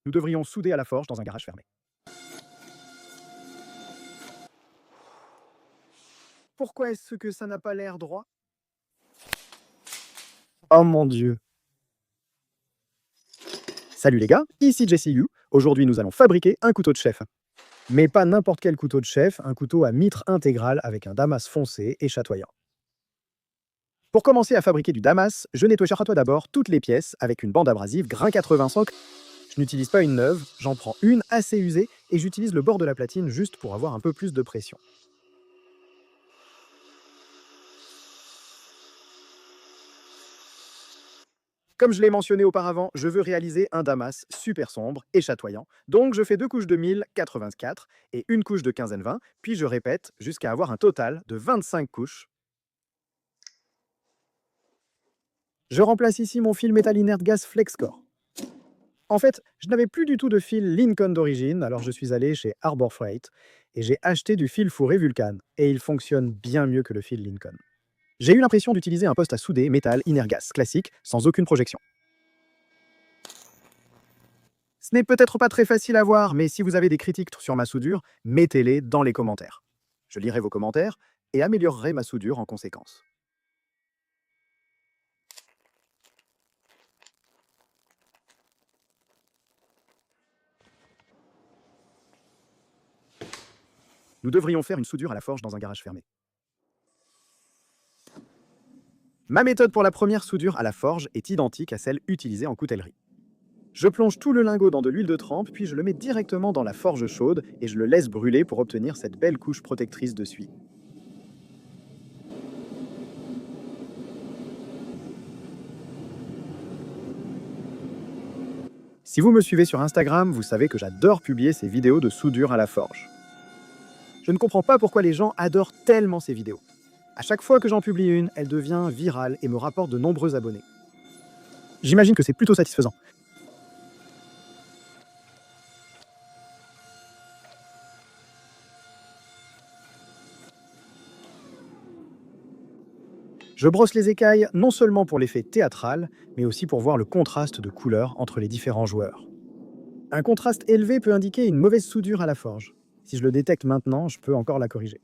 Nous devrions souder à la forge dans un garage fermé. Pourquoi est-ce que ça n'a pas l'air droit? Oh mon Dieu! Salut les gars, ici JCU. Aujourd'hui, nous allons fabriquer un couteau de chef. Mais pas n'importe quel couteau de chef, un couteau à mitre intégrale avec un damas foncé et chatoyant. Pour commencer à fabriquer du damas, je nettoie d'abord toutes les pièces avec une bande abrasive grain 80 soc. Je n'utilise pas une neuve, j'en prends une assez usée et j'utilise le bord de la platine juste pour avoir un peu plus de pression. Comme je l'ai mentionné auparavant, je veux réaliser un damas super sombre et chatoyant, donc je fais 2 couches de 1084 et une couche de 15N20, puis je répète jusqu'à avoir un total de 25 couches. Je remplace ici mon fil métal inerte gaz FlexCore. En fait, je n'avais plus du tout de fil Lincoln d'origine, alors je suis allé chez Harbor Freight et j'ai acheté du fil fourré Vulcan, et il fonctionne bien mieux que le fil Lincoln. J'ai eu l'impression d'utiliser un poste à souder métal Inergas classique, sans aucune projection. Ce n'est peut-être pas très facile à voir, mais si vous avez des critiques sur ma soudure, mettez-les dans les commentaires. Je lirai vos commentaires et améliorerai ma soudure en conséquence. Nous devrions faire une soudure à la forge dans un garage fermé. Ma méthode pour la première soudure à la forge est identique à celle utilisée en coutellerie. Je plonge tout le lingot dans de l'huile de trempe, puis je le mets directement dans la forge chaude et je le laisse brûler pour obtenir cette belle couche protectrice de suie. Si vous me suivez sur Instagram, vous savez que j'adore publier ces vidéos de soudure à la forge. Je ne comprends pas pourquoi les gens adorent tellement ces vidéos. À chaque fois que j'en publie une, elle devient virale et me rapporte de nombreux abonnés. J'imagine que c'est plutôt satisfaisant. Je brosse les écailles non seulement pour l'effet théâtral, mais aussi pour voir le contraste de couleurs entre les différents joueurs. Un contraste élevé peut indiquer une mauvaise soudure à la forge. Si je le détecte maintenant, je peux encore la corriger.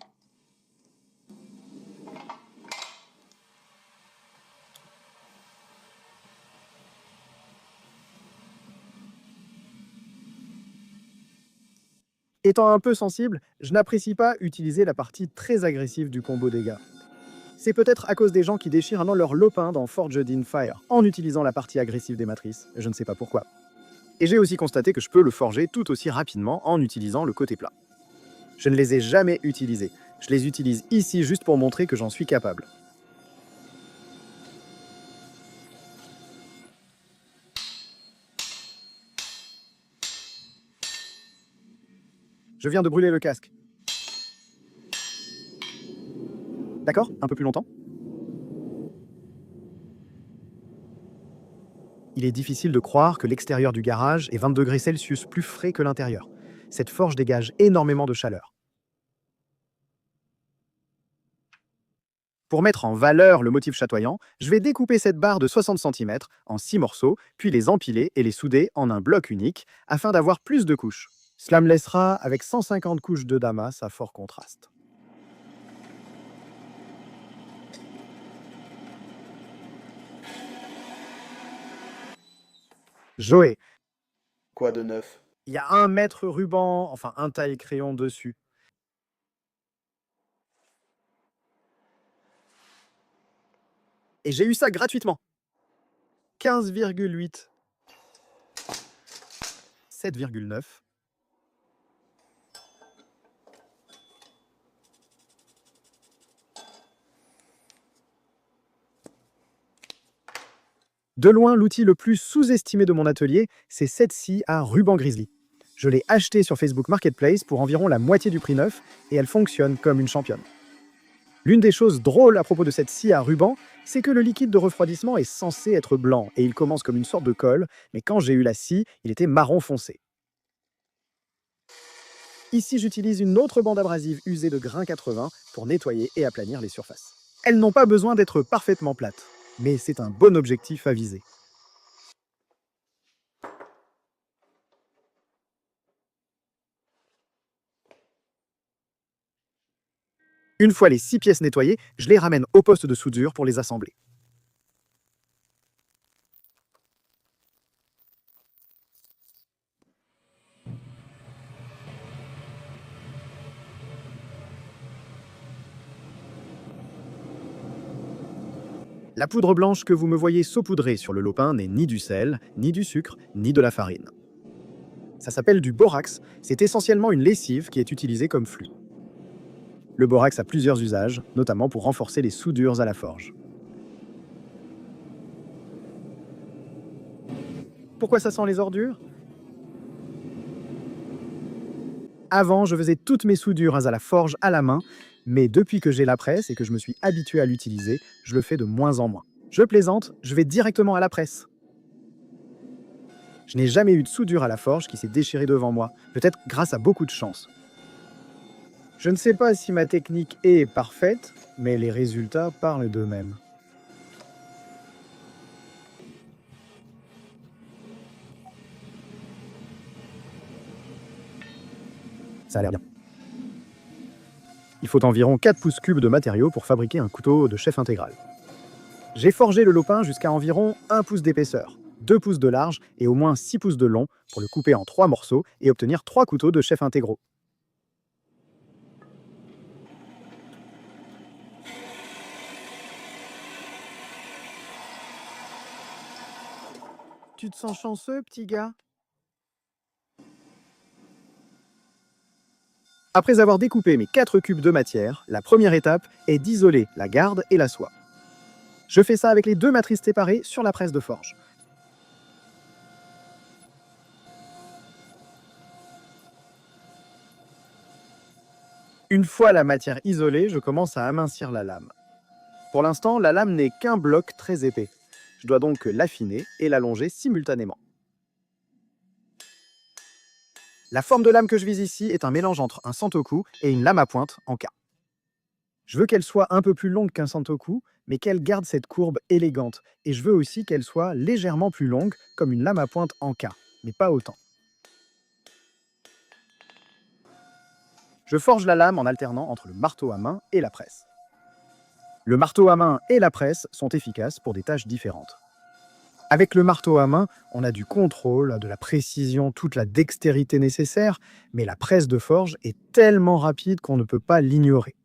Étant un peu sensible, je n'apprécie pas utiliser la partie très agressive du combo dégâts. C'est peut-être à cause des gens qui déchirent un an leur lopin dans Forged in Fire en utilisant la partie agressive des matrices, je ne sais pas pourquoi. Et j'ai aussi constaté que je peux le forger tout aussi rapidement en utilisant le côté plat. Je ne les ai jamais utilisés, je les utilise ici juste pour montrer que j'en suis capable. Je viens de brûler le casque. D'accord? Un peu plus longtemps? Il est difficile de croire que l'extérieur du garage est 20 degrés Celsius plus frais que l'intérieur. Cette forge dégage énormément de chaleur. Pour mettre en valeur le motif chatoyant, je vais découper cette barre de 60 cm en 6 morceaux, puis les empiler et les souder en un bloc unique afin d'avoir plus de couches. Cela me laissera avec 150 couches de damas à fort contraste. Joé, Quoi de neuf? il y a un mètre ruban, enfin un taille-crayon dessus. Et j'ai eu ça gratuitement. 15,8. 7,9. De loin, l'outil le plus sous-estimé de mon atelier, c'est cette scie à ruban grizzly. Je l'ai achetée sur Facebook Marketplace pour environ la moitié du prix neuf et elle fonctionne comme une championne. L'une des choses drôles à propos de cette scie à ruban, c'est que le liquide de refroidissement est censé être blanc et il commence comme une sorte de colle, mais quand j'ai eu la scie, il était marron foncé. Ici, j'utilise une autre bande abrasive usée de grain 80 pour nettoyer et aplanir les surfaces. Elles n'ont pas besoin d'être parfaitement plates, mais c'est un bon objectif à viser. Une fois les 6 pièces nettoyées, je les ramène au poste de soudure pour les assembler. La poudre blanche que vous me voyez saupoudrer sur le lopin n'est ni du sel, ni du sucre, ni de la farine. Ça s'appelle du borax, c'est essentiellement une lessive qui est utilisée comme flux. Le borax a plusieurs usages, notamment pour renforcer les soudures à la forge. Pourquoi ça sent les ordures? Avant, je faisais toutes mes soudures à la forge à la main, mais depuis que j'ai la presse et que je me suis habitué à l'utiliser, je le fais de moins en moins. Je plaisante, je vais directement à la presse. Je n'ai jamais eu de soudure à la forge qui s'est déchirée devant moi, peut-être grâce à beaucoup de chance. Je ne sais pas si ma technique est parfaite, mais les résultats parlent d'eux-mêmes. Ça a l'air bien. Il faut environ 4 pouces cubes de matériaux pour fabriquer un couteau de chef intégral. J'ai forgé le lopin jusqu'à environ 1 pouce d'épaisseur, 2 pouces de large et au moins 6 pouces de long pour le couper en 3 morceaux et obtenir 3 couteaux de chef intégraux. Tu te sens chanceux, petit gars? Après avoir découpé mes 4 cubes de matière, la première étape est d'isoler la garde et la soie. Je fais ça avec les 2 matrices séparées sur la presse de forge. Une fois la matière isolée, je commence à amincir la lame. Pour l'instant, la lame n'est qu'un bloc très épais. Je dois donc l'affiner et l'allonger simultanément. La forme de lame que je vise ici est un mélange entre un santoku et une lame à pointe en K. Je veux qu'elle soit un peu plus longue qu'un santoku, mais qu'elle garde cette courbe élégante. Et je veux aussi qu'elle soit légèrement plus longue, comme une lame à pointe en K, mais pas autant. Je forge la lame en alternant entre le marteau à main et la presse. Le marteau à main et la presse sont efficaces pour des tâches différentes. Avec le marteau à main, on a du contrôle, de la précision, toute la dextérité nécessaire, mais la presse de forge est tellement rapide qu'on ne peut pas l'ignorer.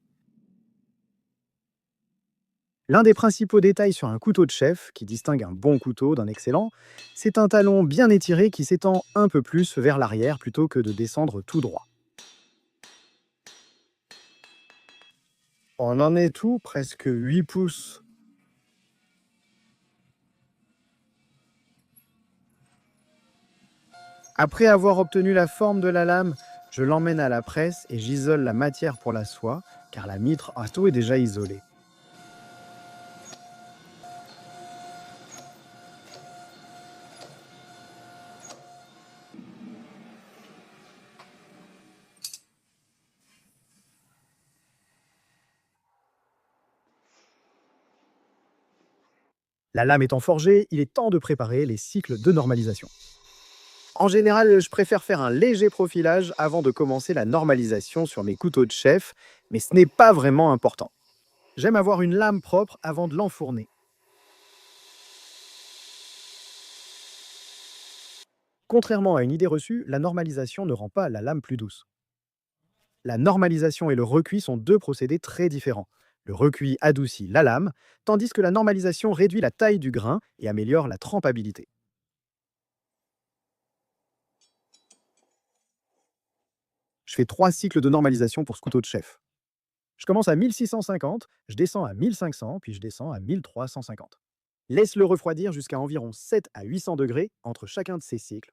L'un des principaux détails sur un couteau de chef, qui distingue un bon couteau d'un excellent, c'est un talon bien étiré qui s'étend un peu plus vers l'arrière plutôt que de descendre tout droit. On en est tout, presque 8 pouces. Après avoir obtenu la forme de la lame, je l'emmène à la presse et j'isole la matière pour la soie, car la mitre à tout est déjà isolée. La lame étant forgée, il est temps de préparer les cycles de normalisation. En général, je préfère faire un léger profilage avant de commencer la normalisation sur mes couteaux de chef, mais ce n'est pas vraiment important. J'aime avoir une lame propre avant de l'enfourner. Contrairement à une idée reçue, la normalisation ne rend pas la lame plus douce. La normalisation et le recuit sont deux procédés très différents. Le recuit adoucit la lame, tandis que la normalisation réduit la taille du grain et améliore la trempabilité. Je fais 3 cycles de normalisation pour ce couteau de chef. Je commence à 1650, je descends à 1500, puis je descends à 1350. Laisse-le refroidir jusqu'à environ 7 à 800 degrés entre chacun de ces cycles.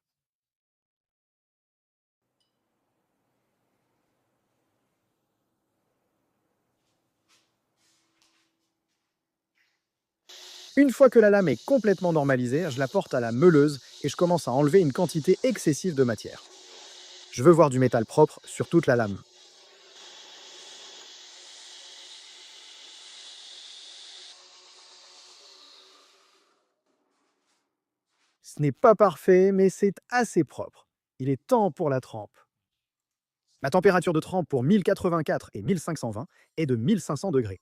Une fois que la lame est complètement normalisée, je la porte à la meuleuse et je commence à enlever une quantité excessive de matière. Je veux voir du métal propre sur toute la lame. Ce n'est pas parfait, mais c'est assez propre. Il est temps pour la trempe. Ma température de trempe pour 1084 et 1520 est de 1500 degrés.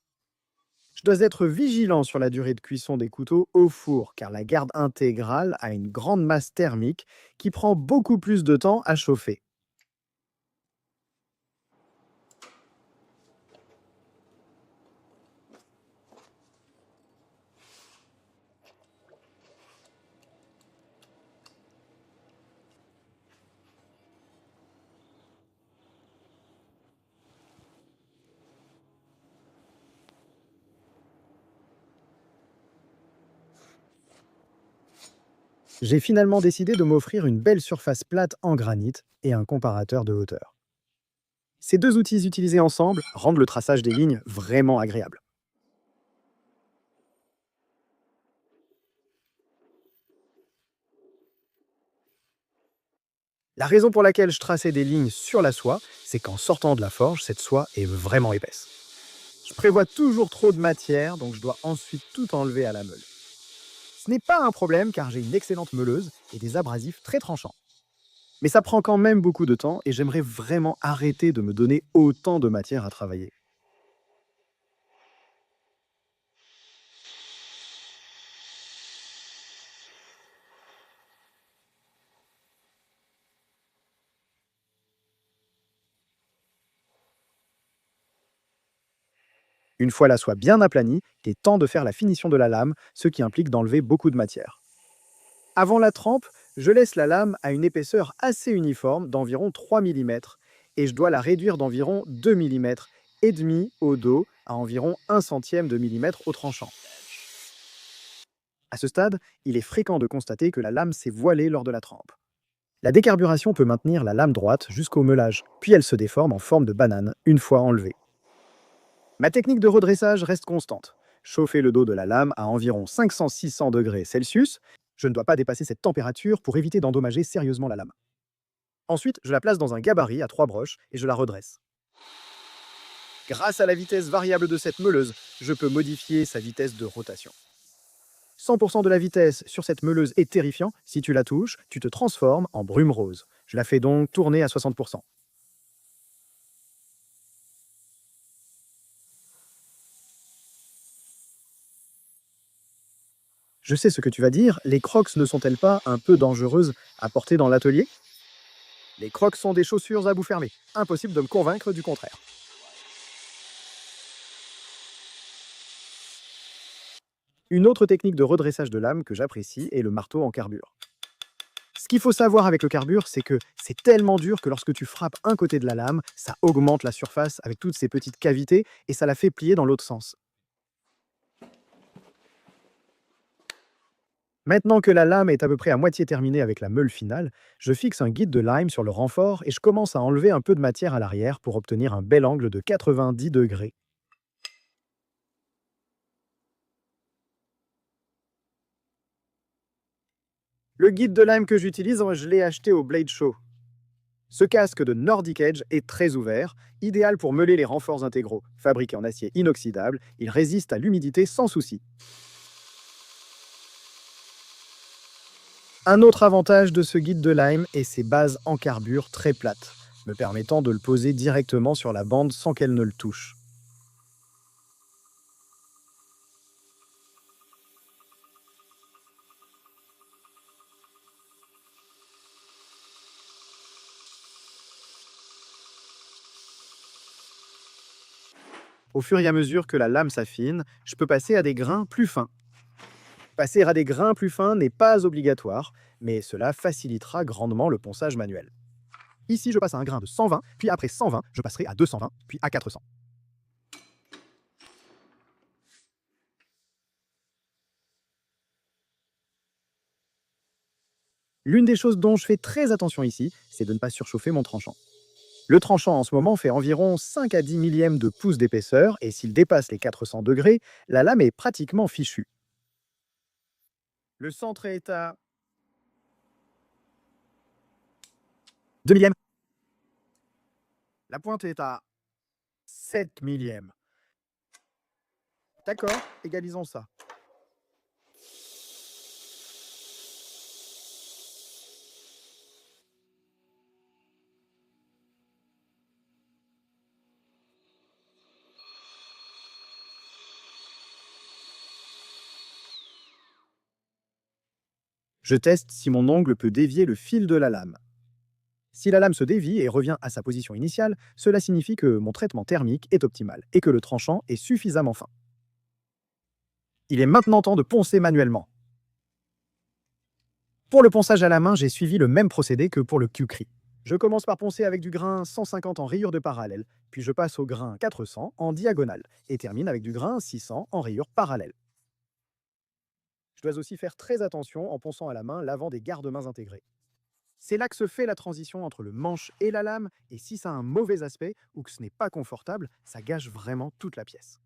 Je dois être vigilant sur la durée de cuisson des couteaux au four, car la garde intégrale a une grande masse thermique qui prend beaucoup plus de temps à chauffer. J'ai finalement décidé de m'offrir une belle surface plate en granit et un comparateur de hauteur. Ces deux outils utilisés ensemble rendent le traçage des lignes vraiment agréable. La raison pour laquelle je traçais des lignes sur la soie, c'est qu'en sortant de la forge, cette soie est vraiment épaisse. Je prévois toujours trop de matière, donc je dois ensuite tout enlever à la meule. Ce n'est pas un problème car j'ai une excellente meuleuse et des abrasifs très tranchants. Mais ça prend quand même beaucoup de temps et j'aimerais vraiment arrêter de me donner autant de matière à travailler. Une fois la soie bien aplanie, il est temps de faire la finition de la lame, ce qui implique d'enlever beaucoup de matière. Avant la trempe, je laisse la lame à une épaisseur assez uniforme d'environ 3 mm et je dois la réduire d'environ 2 mm et demi au dos à environ 1 centième de millimètre au tranchant. À ce stade, il est fréquent de constater que la lame s'est voilée lors de la trempe. La décarburation peut maintenir la lame droite jusqu'au meulage, puis elle se déforme en forme de banane une fois enlevée. Ma technique de redressage reste constante. Chauffer le dos de la lame à environ 500-600 degrés Celsius. Je ne dois pas dépasser cette température pour éviter d'endommager sérieusement la lame. Ensuite, je la place dans un gabarit à 3 broches et je la redresse. Grâce à la vitesse variable de cette meuleuse, je peux modifier sa vitesse de rotation. 100% de la vitesse sur cette meuleuse est terrifiant. Si tu la touches, tu te transformes en brume rose. Je la fais donc tourner à 60%. Je sais ce que tu vas dire, les crocs ne sont-elles pas un peu dangereuses à porter dans l'atelier? Les crocs sont des chaussures à bout fermé. Impossible de me convaincre du contraire. Une autre technique de redressage de lame que j'apprécie est le marteau en carbure. Ce qu'il faut savoir avec le carbure, c'est que c'est tellement dur que lorsque tu frappes un côté de la lame, ça augmente la surface avec toutes ces petites cavités et ça la fait plier dans l'autre sens. Maintenant que la lame est à peu près à moitié terminée avec la meule finale, je fixe un guide de lime sur le renfort et je commence à enlever un peu de matière à l'arrière pour obtenir un bel angle de 90 degrés. Le guide de lime que j'utilise, je l'ai acheté au Blade Show. Ce casque de Nordic Edge est très ouvert, idéal pour meuler les renforts intégraux. Fabriqué en acier inoxydable, il résiste à l'humidité sans souci. Un autre avantage de ce guide de lime est ses bases en carbure très plates, me permettant de le poser directement sur la bande sans qu'elle ne le touche. Au fur et à mesure que la lame s'affine, je peux passer à des grains plus fins. Passer à des grains plus fins n'est pas obligatoire, mais cela facilitera grandement le ponçage manuel. Ici, je passe à un grain de 120, puis après 120, je passerai à 220, puis à 400. L'une des choses dont je fais très attention ici, c'est de ne pas surchauffer mon tranchant. Le tranchant en ce moment fait environ 5 à 10 millièmes de pouce d'épaisseur, et s'il dépasse les 400 degrés, la lame est pratiquement fichue. Le centre est à 2 millièmes. La pointe est à 7 millièmes. D'accord, égalisons ça. Je teste si mon ongle peut dévier le fil de la lame. Si la lame se dévie et revient à sa position initiale, cela signifie que mon traitement thermique est optimal et que le tranchant est suffisamment fin. Il est maintenant temps de poncer manuellement. Pour le ponçage à la main, j'ai suivi le même procédé que pour le Q-Cri. Je commence par poncer avec du grain 150 en rayure de parallèle, puis je passe au grain 400 en diagonale et termine avec du grain 600 en rayure parallèle. Je dois aussi faire très attention en ponçant à la main l'avant des garde-mains intégrés. C'est là que se fait la transition entre le manche et la lame, et si ça a un mauvais aspect ou que ce n'est pas confortable, ça gâche vraiment toute la pièce.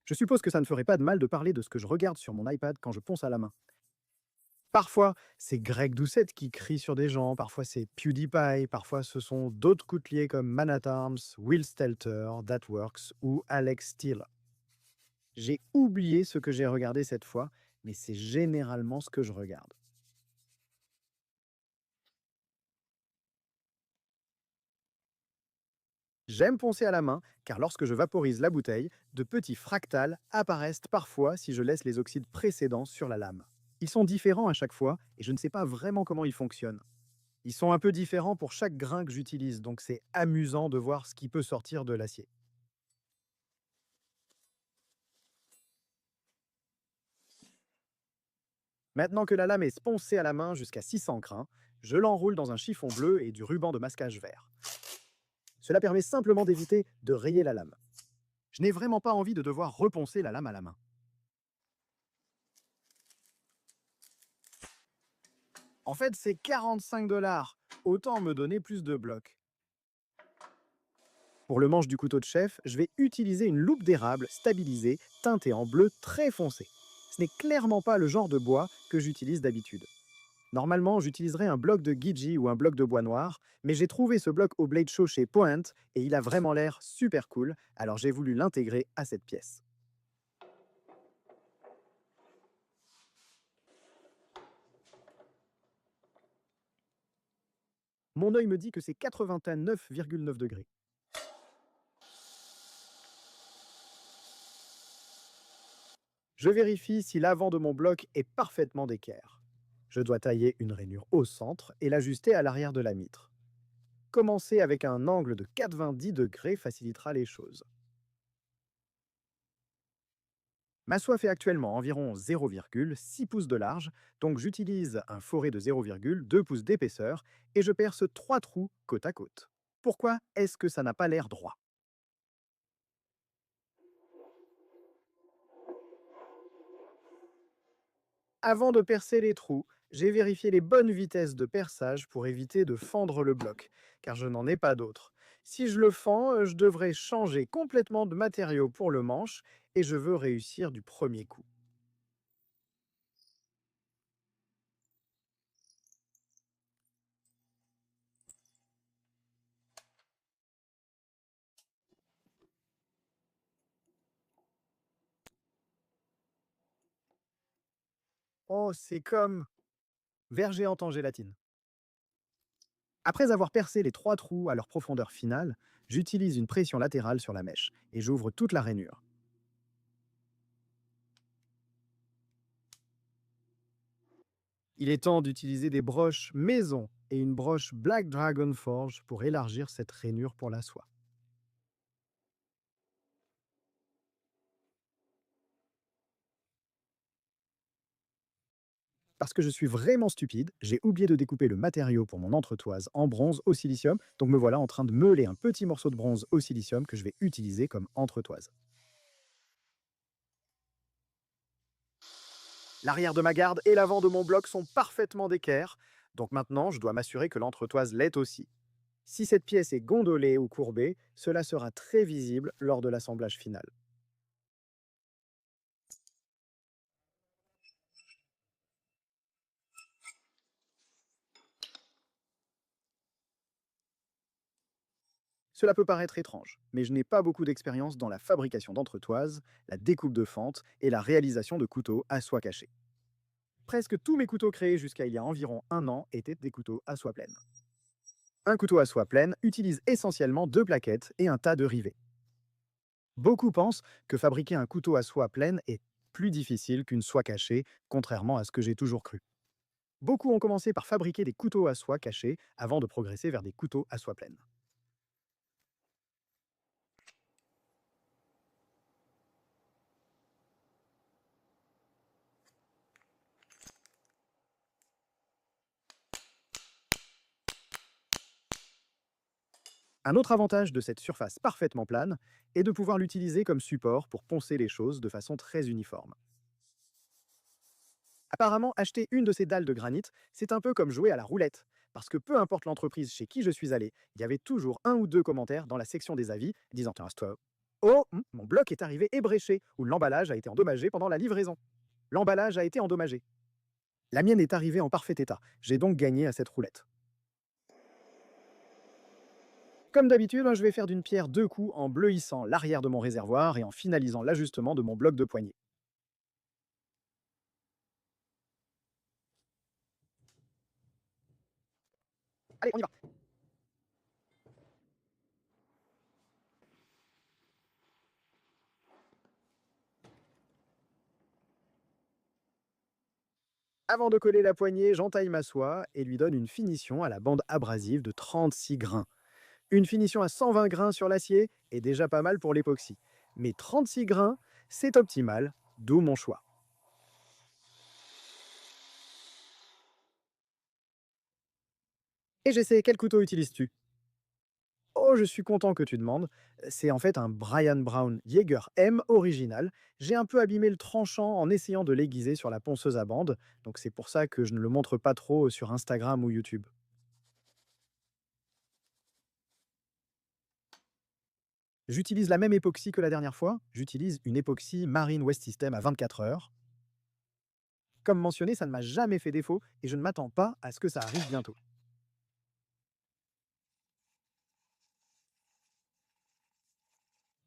Je suppose que ça ne ferait pas de mal de parler de ce que je regarde sur mon iPad quand je ponce à la main. Parfois, c'est Greg Doucette qui crie sur des gens, parfois c'est PewDiePie, parfois ce sont d'autres couteliers comme Man at Arms, Will Stelter, Thatworks ou Alex Steele. J'ai oublié ce que j'ai regardé cette fois, mais c'est généralement ce que je regarde. J'aime poncer à la main, car lorsque je vaporise la bouteille, de petits fractales apparaissent parfois si je laisse les oxydes précédents sur la lame. Ils sont différents à chaque fois, et je ne sais pas vraiment comment ils fonctionnent. Ils sont un peu différents pour chaque grain que j'utilise, donc c'est amusant de voir ce qui peut sortir de l'acier. Maintenant que la lame est poncée à la main jusqu'à 600 grains, je l'enroule dans un chiffon bleu et du ruban de masquage vert. Cela permet simplement d'éviter de rayer la lame. Je n'ai vraiment pas envie de devoir reponcer la lame à la main. En fait, c'est 45 $. Autant me donner plus de blocs. Pour le manche du couteau de chef, je vais utiliser une loupe d'érable stabilisée, teintée en bleu très foncé. Ce n'est clairement pas le genre de bois que j'utilise d'habitude. Normalement, j'utiliserais un bloc de Gigi ou un bloc de bois noir, mais j'ai trouvé ce bloc au Blade Show chez Point et il a vraiment l'air super cool, alors j'ai voulu l'intégrer à cette pièce. Mon œil me dit que c'est 89,9 degrés. Je vérifie si l'avant de mon bloc est parfaitement d'équerre. Je dois tailler une rainure au centre et l'ajuster à l'arrière de la mitre. Commencer avec un angle de 90 degrés facilitera les choses. Ma soie fait actuellement environ 0,6 pouces de large, donc j'utilise un forêt de 0,2 pouces d'épaisseur et je perce 3 trous côte à côte. Pourquoi est-ce que ça n'a pas l'air droit? Avant de percer les trous, j'ai vérifié les bonnes vitesses de perçage pour éviter de fendre le bloc, car je n'en ai pas d'autre. Si je le fends, je devrais changer complètement de matériau pour le manche et je veux réussir du premier coup. Oh, c'est comme verger en gélatine. Après avoir percé les 3 trous à leur profondeur finale, j'utilise une pression latérale sur la mèche et j'ouvre toute la rainure. Il est temps d'utiliser des broches maison et une broche Black Dragon Forge pour élargir cette rainure pour la soie. Parce que je suis vraiment stupide, j'ai oublié de découper le matériau pour mon entretoise en bronze au silicium, donc me voilà en train de meuler un petit morceau de bronze au silicium que je vais utiliser comme entretoise. L'arrière de ma garde et l'avant de mon bloc sont parfaitement d'équerre, donc maintenant je dois m'assurer que l'entretoise l'est aussi. Si cette pièce est gondolée ou courbée, cela sera très visible lors de l'assemblage final. Cela peut paraître étrange, mais je n'ai pas beaucoup d'expérience dans la fabrication d'entretoises, la découpe de fentes et la réalisation de couteaux à soie cachée. Presque tous mes couteaux créés jusqu'à il y a environ un an étaient des couteaux à soie pleine. Un couteau à soie pleine utilise essentiellement deux plaquettes et un tas de rivets. Beaucoup pensent que fabriquer un couteau à soie pleine est plus difficile qu'une soie cachée, contrairement à ce que j'ai toujours cru. Beaucoup ont commencé par fabriquer des couteaux à soie cachés avant de progresser vers des couteaux à soie pleine. Un autre avantage de cette surface parfaitement plane est de pouvoir l'utiliser comme support pour poncer les choses de façon très uniforme. Apparemment, acheter une de ces dalles de granit, c'est un peu comme jouer à la roulette, parce que peu importe l'entreprise chez qui je suis allé, il y avait toujours un ou deux commentaires dans la section des avis disant toi, oh, mon bloc est arrivé ébréché, ou l'emballage a été endommagé pendant la livraison. L'emballage a été endommagé. La mienne est arrivée en parfait état, j'ai donc gagné à cette roulette. Comme d'habitude, je vais faire d'une pierre deux coups en bleuissant l'arrière de mon réservoir et en finalisant l'ajustement de mon bloc de poignée. Allez, on y va. Avant de coller la poignée, j'entaille ma soie et lui donne une finition à la bande abrasive de 36 grains. Une finition à 120 grains sur l'acier est déjà pas mal pour l'époxy. Mais 36 grains, c'est optimal, d'où mon choix. Et j'essaie, quel couteau utilises-tu? Oh, je suis content que tu demandes. C'est en fait un Brian Brown Jaeger M original. J'ai un peu abîmé le tranchant en essayant de l'aiguiser sur la ponceuse à bande, donc c'est pour ça que je ne le montre pas trop sur Instagram ou YouTube. J'utilise la même époxy que la dernière fois. J'utilise une époxy Marine West System à 24 heures. Comme mentionné, ça ne m'a jamais fait défaut et je ne m'attends pas à ce que ça arrive bientôt.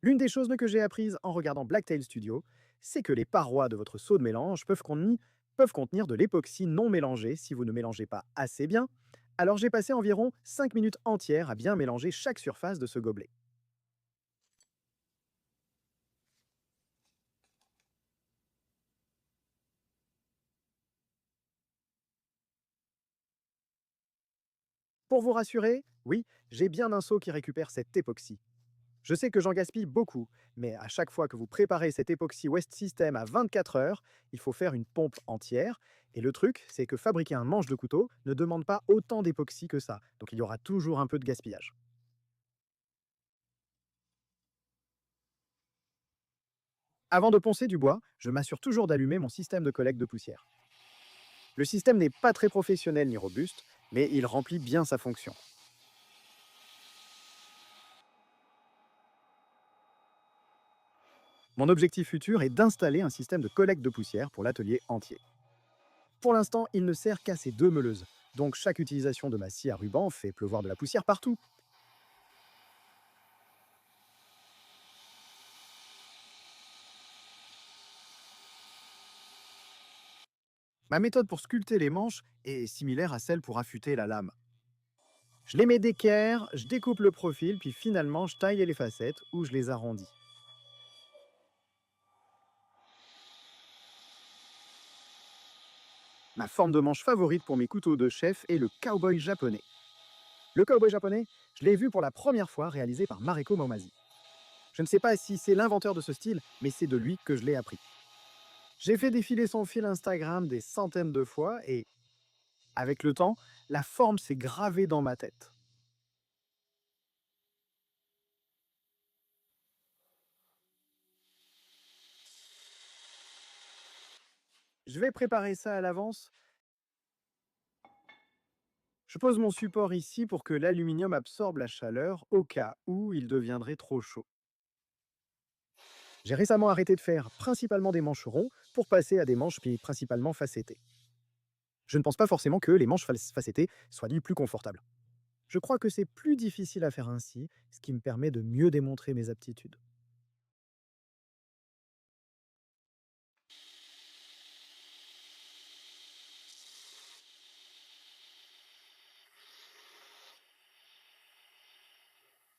L'une des choses que j'ai apprises en regardant Blacktail Studio, c'est que les parois de votre seau de mélange peuvent contenir de l'époxy non mélangée si vous ne mélangez pas assez bien. Alors j'ai passé environ 5 minutes entières à bien mélanger chaque surface de ce gobelet. Pour vous rassurer, oui, j'ai bien un seau qui récupère cette époxy. Je sais que j'en gaspille beaucoup, mais à chaque fois que vous préparez cette époxy West System à 24 heures, il faut faire une pompe entière. Et le truc, c'est que fabriquer un manche de couteau ne demande pas autant d'époxy que ça, donc il y aura toujours un peu de gaspillage. Avant de poncer du bois, je m'assure toujours d'allumer mon système de collecte de poussière. Le système n'est pas très professionnel ni robuste, mais il remplit bien sa fonction. Mon objectif futur est d'installer un système de collecte de poussière pour l'atelier entier. Pour l'instant, il ne sert qu'à ces deux meuleuses, donc chaque utilisation de ma scie à ruban fait pleuvoir de la poussière partout. Ma méthode pour sculpter les manches est similaire à celle pour affûter la lame. Je les mets d'équerre, je découpe le profil, puis finalement je taille les facettes ou je les arrondis. Ma forme de manche favorite pour mes couteaux de chef est le cowboy japonais. Le cowboy japonais, je l'ai vu pour la première fois réalisé par Mareko Momasi. Je ne sais pas si c'est l'inventeur de ce style, mais c'est de lui que je l'ai appris. J'ai fait défiler son fil Instagram des centaines de fois et, avec le temps, la forme s'est gravée dans ma tête. Je vais préparer ça à l'avance. Je pose mon support ici pour que l'aluminium absorbe la chaleur au cas où il deviendrait trop chaud. J'ai récemment arrêté de faire principalement des mancherons pour passer à des manches principalement facettées. Je ne pense pas forcément que les manches facettées soient ni plus confortables. Je crois que c'est plus difficile à faire ainsi, ce qui me permet de mieux démontrer mes aptitudes.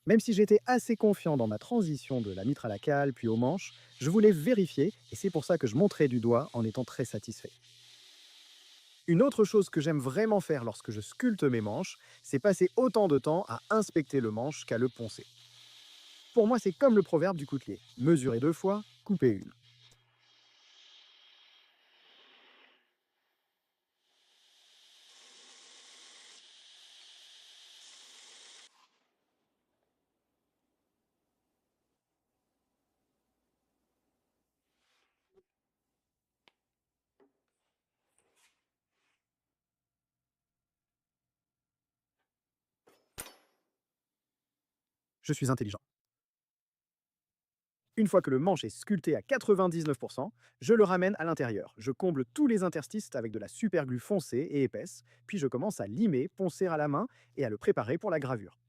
Même si j'étais assez confiant dans ma transition de la mitre à la cale puis au manche, je voulais vérifier et c'est pour ça que je montrais du doigt en étant très satisfait. Une autre chose que j'aime vraiment faire lorsque je sculpte mes manches, c'est passer autant de temps à inspecter le manche qu'à le poncer. Pour moi, c'est comme le proverbe du coutelier. Mesurer 2 fois, couper une. Je suis intelligent. Une fois que le manche est sculpté à 99%, je le ramène à l'intérieur. Je comble tous les interstices avec de la superglue foncée et épaisse, puis je commence à limer, poncer à la main et à le préparer pour la gravure.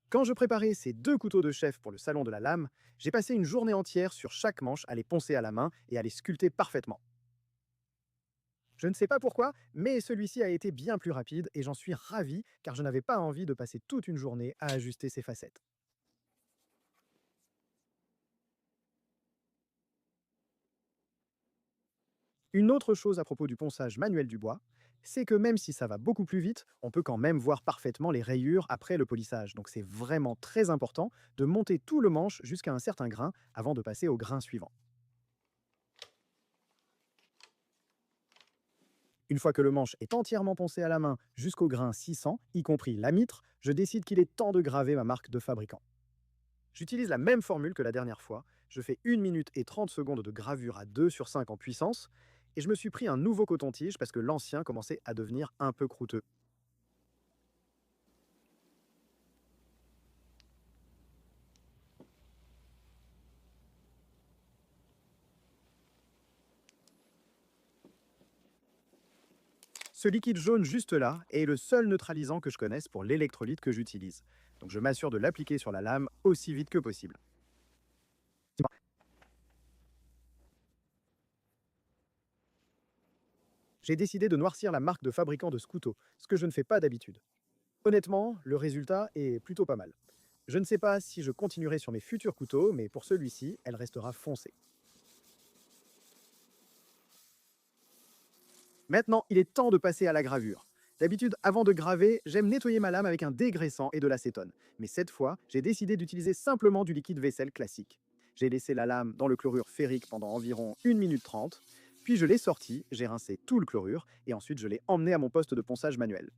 Quand je préparais ces 2 couteaux de chef pour le salon de la lame, j'ai passé une journée entière sur chaque manche à les poncer à la main et à les sculpter parfaitement. Je ne sais pas pourquoi, mais celui-ci a été bien plus rapide et j'en suis ravi car je n'avais pas envie de passer toute une journée à ajuster ses facettes. Une autre chose à propos du ponçage manuel du bois, c'est que même si ça va beaucoup plus vite, on peut quand même voir parfaitement les rayures après le polissage. Donc c'est vraiment très important de monter tout le manche jusqu'à un certain grain avant de passer au grain suivant. Une fois que le manche est entièrement poncé à la main jusqu'au grain 600, y compris la mitre, je décide qu'il est temps de graver ma marque de fabricant. J'utilise la même formule que la dernière fois. Je fais 1 minute et 30 secondes de gravure à 2 sur 5 en puissance. Et je me suis pris un nouveau coton-tige parce que l'ancien commençait à devenir un peu croûteux. Ce liquide jaune juste là est le seul neutralisant que je connaisse pour l'électrolyte que j'utilise. Donc je m'assure de l'appliquer sur la lame aussi vite que possible. J'ai décidé de noircir la marque de fabricant de ce couteau, ce que je ne fais pas d'habitude. Honnêtement, le résultat est plutôt pas mal. Je ne sais pas si je continuerai sur mes futurs couteaux, mais pour celui-ci, elle restera foncée. Maintenant, il est temps de passer à la gravure. D'habitude, avant de graver, j'aime nettoyer ma lame avec un dégraissant et de l'acétone. Mais cette fois, j'ai décidé d'utiliser simplement du liquide vaisselle classique. J'ai laissé la lame dans le chlorure ferrique pendant environ 1 minute 30, puis je l'ai sorti, j'ai rincé tout le chlorure, et ensuite je l'ai emmené à mon poste de ponçage manuel.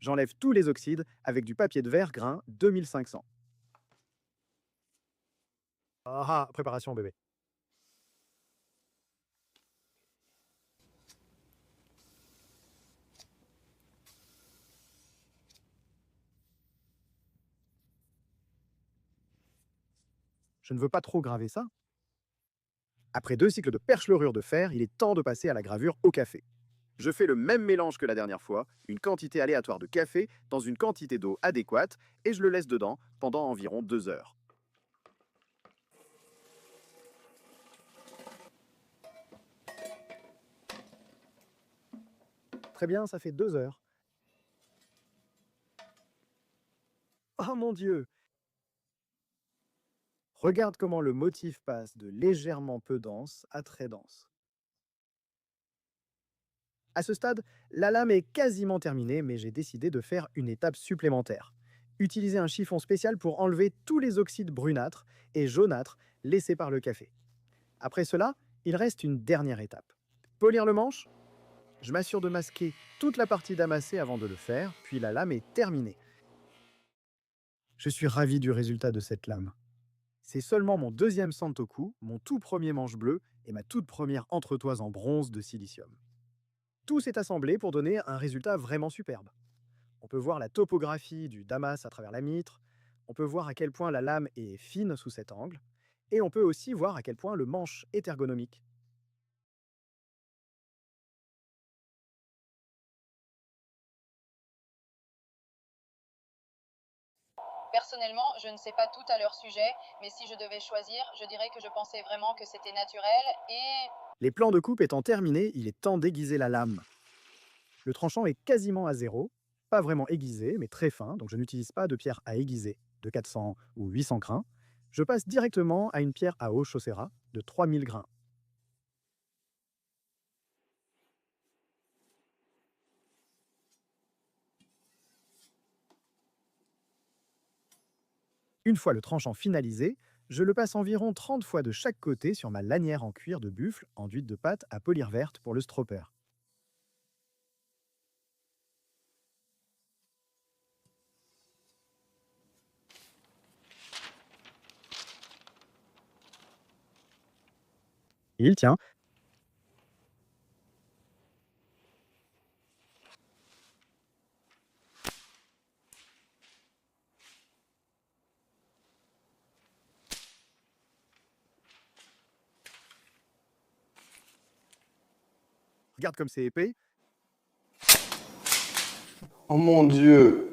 J'enlève tous les oxydes avec du papier de verre grain 2500. Ah ah, préparation bébé. Je ne veux pas trop graver ça. Après 2 cycles de perchlorure de fer, il est temps de passer à la gravure au café. Je fais le même mélange que la dernière fois, une quantité aléatoire de café dans une quantité d'eau adéquate, et je le laisse dedans pendant environ 2 heures. Très bien, ça fait 2 heures. Oh mon Dieu! Regarde comment le motif passe de légèrement peu dense à très dense. À ce stade, la lame est quasiment terminée, mais j'ai décidé de faire une étape supplémentaire. Utiliser un chiffon spécial pour enlever tous les oxydes brunâtres et jaunâtres laissés par le café. Après cela, il reste une dernière étape. Polir le manche. Je m'assure de masquer toute la partie damassée avant de le faire, puis la lame est terminée. Je suis ravi du résultat de cette lame. C'est seulement mon deuxième Santoku, mon tout premier manche bleu et ma toute première entretoise en bronze de silicium. Tout s'est assemblé pour donner un résultat vraiment superbe. On peut voir la topographie du damas à travers la mitre, on peut voir à quel point la lame est fine sous cet angle, et on peut aussi voir à quel point le manche est ergonomique. Personnellement, je ne sais pas tout à leur sujet, mais si je devais choisir, je dirais que je pensais vraiment que c'était naturel et Les plans de coupe étant terminés, il est temps d'aiguiser la lame. Le tranchant est quasiment à zéro. pas vraiment aiguisé, mais très fin, donc je n'utilise pas de pierre à aiguiser de 400 ou 800 grains. Je passe directement à une pierre à eau Chaussera de 3000 grains. Une fois le tranchant finalisé, je le passe environ 30 fois de chaque côté sur ma lanière en cuir de buffle enduite de pâte à polir verte pour le stropper. Il tient. Regarde comme c'est épais. Oh mon Dieu!